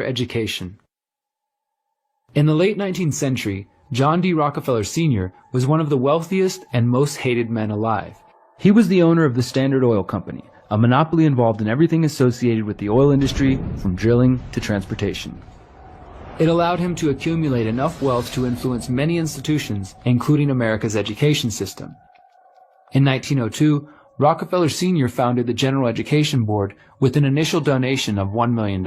Education. In the late 19th century, John D. Rockefeller Sr. was one of the wealthiest and most hated men alive. He was the owner of the Standard Oil Company, a monopoly involved in everything associated with the oil industry, from drilling to transportation. It allowed him to accumulate enough wealth to influence many institutions, including America's education system. In 1902, Rockefeller Sr. founded the General Education Board with an initial donation of $1 million.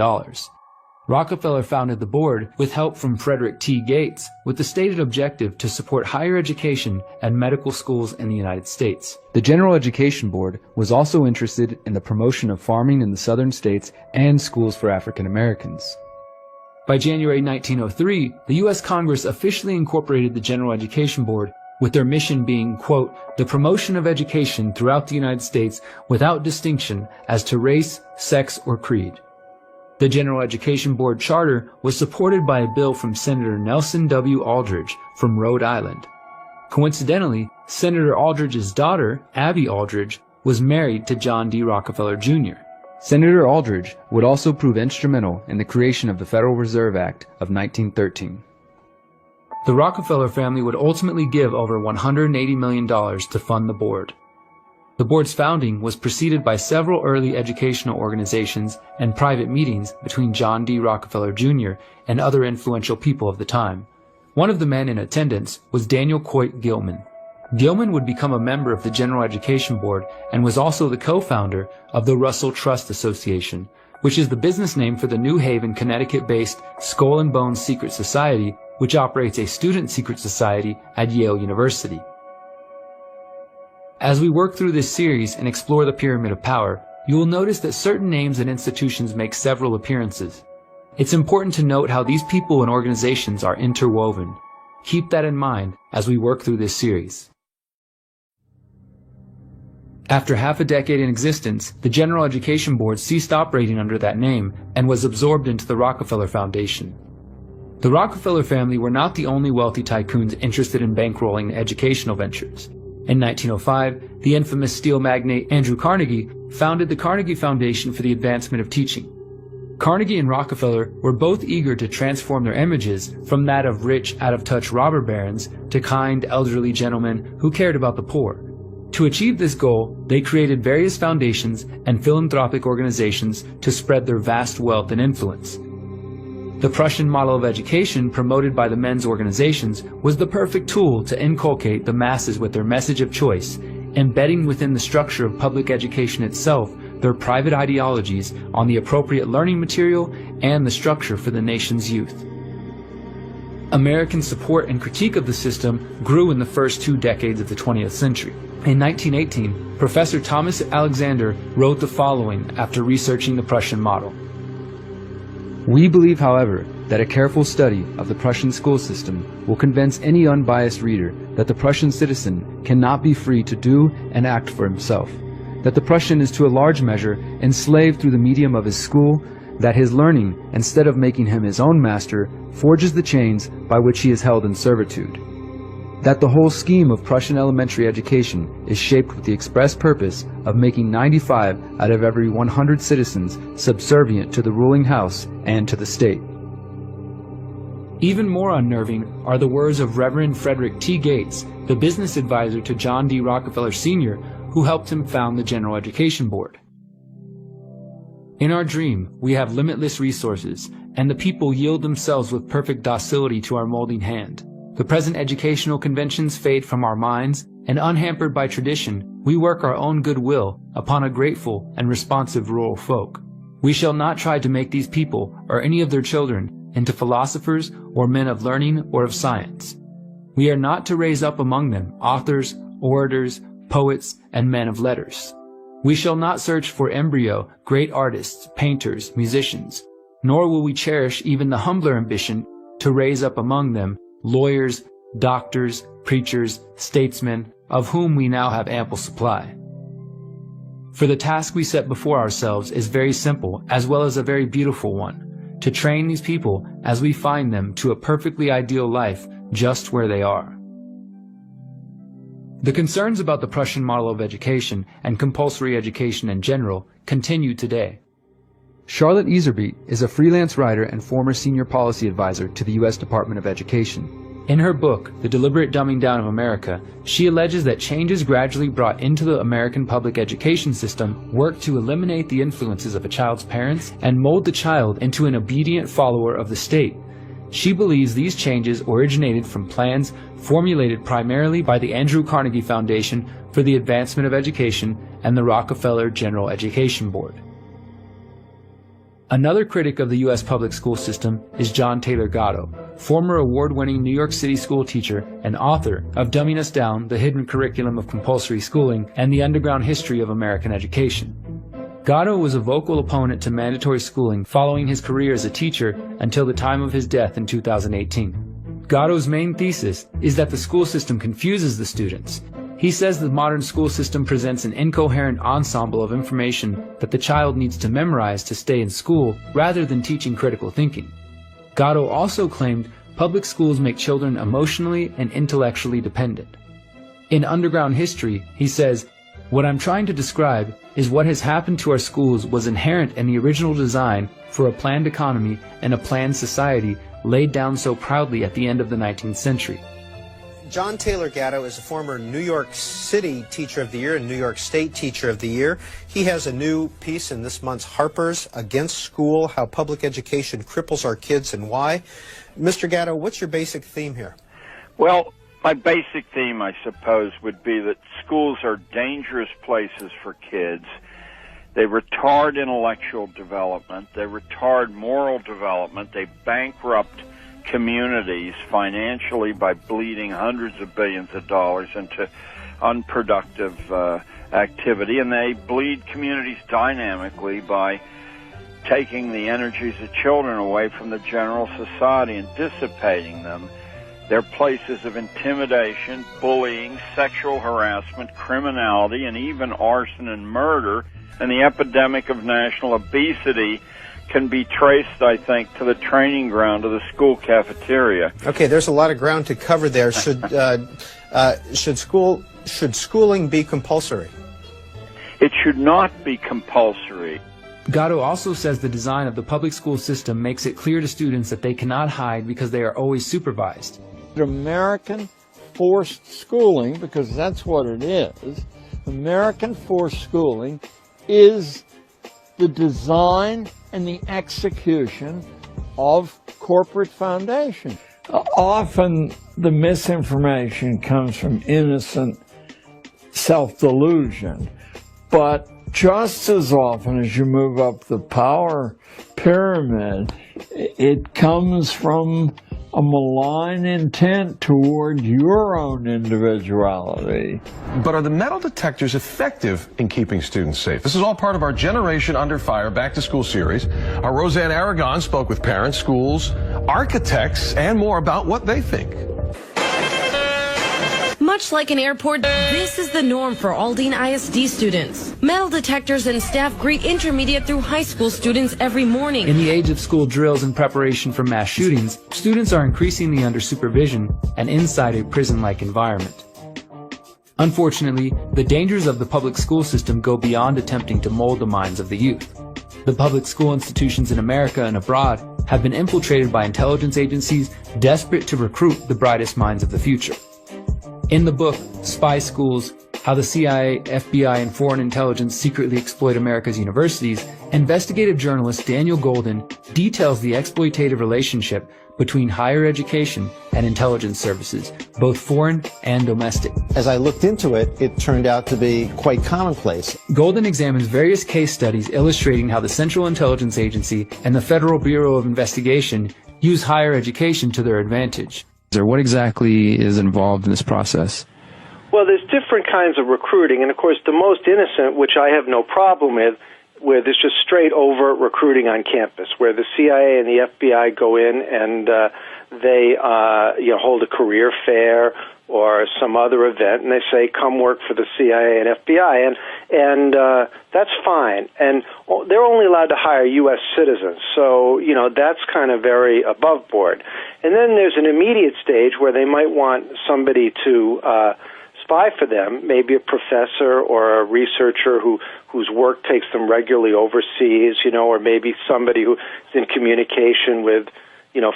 Rockefeller founded the board with help from Frederick T. Gates, with the stated objective to support higher education and medical schools in the United States. The General Education Board was also interested in the promotion of farming in the southern states and schools for African Americans. By January 1903, the U.S. Congress officially incorporated the General Education Board, with their mission being, quote, the promotion of education throughout the United States without distinction as to race, sex, or creed. The General Education Board charter was supported by a bill from Senator Nelson W. Aldrich from Rhode Island. Coincidentally, Senator Aldrich's daughter, Abby Aldrich, was married to John D. Rockefeller Jr. Senator Aldrich would also prove instrumental in the creation of the Federal Reserve Act of 1913. The Rockefeller family would ultimately give over $180 million to fund the board. The board's founding was preceded by several early educational organizations and private meetings between John D. Rockefeller Jr. and other influential people of the time. One of the men in attendance was Daniel Coit Gilman. Gilman would become a member of the General Education Board and was also the co-founder of the Russell Trust Association, which is the business name for the New Haven, Connecticut-based Skull and Bones Secret Society, which operates a student secret society at Yale University. As we work through this series and explore the Pyramid of Power, you will notice that certain names and institutions make several appearances. It's important to note how these people and organizations are interwoven. Keep that in mind as we work through this series. After half a decade in existence, the General Education Board ceased operating under that name and was absorbed into the Rockefeller Foundation. The Rockefeller family were not the only wealthy tycoons interested in bankrolling educational ventures. In 1905, the infamous steel magnate Andrew Carnegie founded the Carnegie Foundation for the Advancement of Teaching. Carnegie and Rockefeller were both eager to transform their images from that of rich, out-of-touch robber barons to kind, elderly gentlemen who cared about the poor. To achieve this goal, they created various foundations and philanthropic organizations to spread their vast wealth and influence. The Prussian model of education promoted by the men's organizations was the perfect tool to inculcate the masses with their message of choice, embedding within the structure of public education itself their private ideologies on the appropriate learning material and the structure for the nation's youth. American support and critique of the system grew in the first 2 decades of the 20th century. In 1918, Professor Thomas Alexander wrote the following after researching the Prussian model. We believe, however, that a careful study of the Prussian school system will convince any unbiased reader that the Prussian citizen cannot be free to do and act for himself, that the Prussian is to a large measure enslaved through the medium of his school, that his learning, instead of making him his own master, forges the chains by which he is held in servitude, that the whole scheme of Prussian elementary education is shaped with the express purpose of making 95 out of every 100 citizens subservient to the ruling house and to the state. Even more unnerving are the words of Reverend Frederick T. Gates, the business advisor to John D. Rockefeller Sr., who helped him found the General Education Board. In our dream, we have limitless resources, and the people yield themselves with perfect docility to our molding hand. The present educational conventions fade from our minds, and unhampered by tradition, we work our own goodwill upon a grateful and responsive rural folk. We shall not try to make these people, or any of their children, into philosophers or men of learning or of science. We are not to raise up among them authors, orators, poets, and men of letters. We shall not search for embryo great artists, painters, musicians, nor will we cherish even the humbler ambition to raise up among them lawyers, doctors, preachers, statesmen, of whom we now have ample supply. For the task we set before ourselves is very simple as well as a very beautiful one, to train these people as we find them to a perfectly ideal life just where they are. The concerns about the Prussian model of education and compulsory education in general continue today. Charlotte Iserbyt is a freelance writer and former senior policy advisor to the U.S. Department of Education. In her book, The Deliberate Dumbing Down of America, she alleges that changes gradually brought into the American public education system work to eliminate the influences of a child's parents and mold the child into an obedient follower of the state. She believes these changes originated from plans formulated primarily by the Andrew Carnegie Foundation for the Advancement of Education and the Rockefeller General Education Board. Another critic of the U.S. public school system is John Taylor Gatto, former award-winning New York City school teacher and author of Dumbing Us Down, The Hidden Curriculum of Compulsory Schooling and the Underground History of American Education. Gatto was a vocal opponent to mandatory schooling following his career as a teacher until the time of his death in 2018. Gatto's main thesis is that the school system confuses the students. He says the modern school system presents an incoherent ensemble of information that the child needs to memorize to stay in school rather than teaching critical thinking. Gatto also claimed public schools make children emotionally and intellectually dependent. In Underground History, he says, "What I'm trying to describe is what has happened to our schools was inherent in the original design for a planned economy and a planned society laid down so proudly at the end of the 19th century." John Taylor Gatto is a former New York City Teacher of the Year and New York State Teacher of the Year. He has a new piece in this month's Harper's, Against School, How Public Education Cripples Our Kids and Why. Mr. Gatto, what's your basic theme here? Well, my basic theme, I suppose, would be that schools are dangerous places for kids. They retard intellectual development. They retard moral development. They bankrupt communities financially by bleeding hundreds of billions of dollars into unproductive activity, and they bleed communities dynamically by taking the energies of children away from the general society and dissipating them. They're places of intimidation, bullying, sexual harassment, criminality, and even arson and murder. And the epidemic of national obesity can be traced, I think, to the training ground of the school cafeteria. Okay, there's a lot of ground to cover there. Should schooling be compulsory? It should not be compulsory. Gatto also says the design of the public school system makes it clear to students that they cannot hide because they are always supervised. American forced schooling, because that's what it is, American forced schooling is the design and the execution of corporate foundation. Often the misinformation comes from innocent self-delusion, but just as often as you move up the power pyramid, it comes from a malign intent toward your own individuality. But are the metal detectors effective in keeping students safe? This is all part of our Generation Under Fire Back to School series. Our Roseanne Aragon spoke with parents, schools, architects, and more about what they think. Much like an airport, this is the norm for Aldine ISD students. Metal detectors and staff greet intermediate through high school students every morning. In the age of school drills and preparation for mass shootings, students are increasingly under supervision and inside a prison-like environment. Unfortunately, the dangers of the public school system go beyond attempting to mold the minds of the youth. The public school institutions in America and abroad have been infiltrated by intelligence agencies desperate to recruit the brightest minds of the future. In the book, Spy Schools, How the CIA, FBI, and Foreign Intelligence Secretly Exploit America's Universities, investigative journalist Daniel Golden details the exploitative relationship between higher education and intelligence services, both foreign and domestic. As I looked into it, it turned out to be quite commonplace. Golden examines various case studies illustrating how the Central Intelligence Agency and the Federal Bureau of Investigation use higher education to their advantage. What exactly is involved in this process? Well, there's different kinds of recruiting, and of course the most innocent, which I have no problem with is just straight over recruiting on campus, where the CIA and the FBI go in and they hold a career fair or some other event, and they say, come work for the CIA and FBI, and that's fine. And they're only allowed to hire U.S. citizens, so, that's kind of very above board. And then there's an immediate stage where they might want somebody to spy for them, maybe a professor or a researcher whose work takes them regularly overseas, or maybe somebody who's in communication with,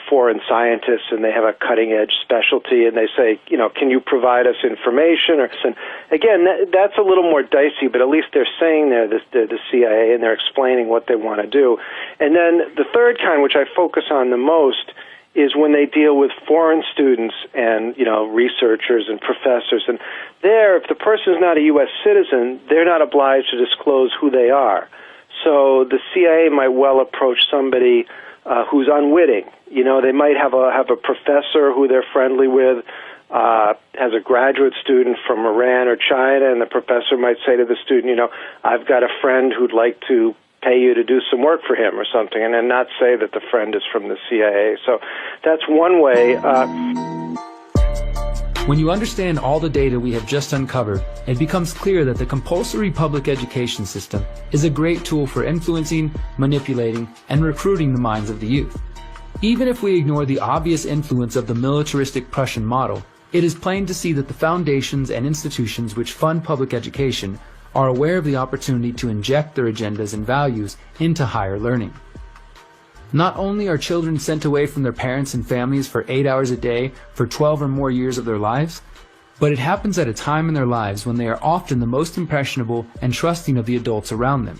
foreign scientists, and they have a cutting-edge specialty, and they say, can you provide us information? And again, that's a little more dicey, but at least they're saying they're the CIA, and they're explaining what they want to do. And then the third kind, which I focus on the most, is when they deal with foreign students and, researchers and professors. And there, if the person is not a U.S. citizen, they're not obliged to disclose who they are. So the CIA might well approach somebody who's unwitting. They might have a professor who they're friendly with, has a graduate student from Iran or China, and the professor might say to the student, I've got a friend who'd like to pay you to do some work for him or something, and then not say that the friend is from the CIA. So that's one way. When you understand all the data we have just uncovered, it becomes clear that the compulsory public education system is a great tool for influencing, manipulating, and recruiting the minds of the youth. Even if we ignore the obvious influence of the militaristic Prussian model, it is plain to see that the foundations and institutions which fund public education are aware of the opportunity to inject their agendas and values into higher learning. Not only are children sent away from their parents and families for 8 hours a day for 12 or more years of their lives, but it happens at a time in their lives when they are often the most impressionable and trusting of the adults around them.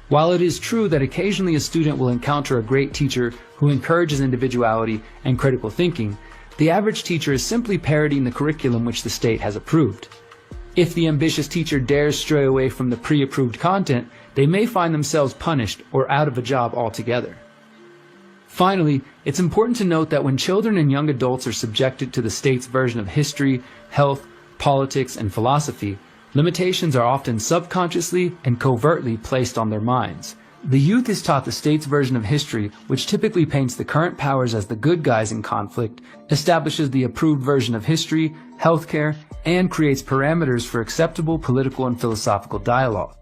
While it is true that occasionally a student will encounter a great teacher who encourages individuality and critical thinking, the average teacher is simply parodying the curriculum which the state has approved. If the ambitious teacher dares stray away from the pre-approved content, they may find themselves punished or out of a job altogether. Finally, it's important to note that when children and young adults are subjected to the state's version of history, health, politics, and philosophy, limitations are often subconsciously and covertly placed on their minds. The youth is taught the state's version of history, which typically paints the current powers as the good guys in conflict, establishes the approved version of history, healthcare, and creates parameters for acceptable political and philosophical dialogue.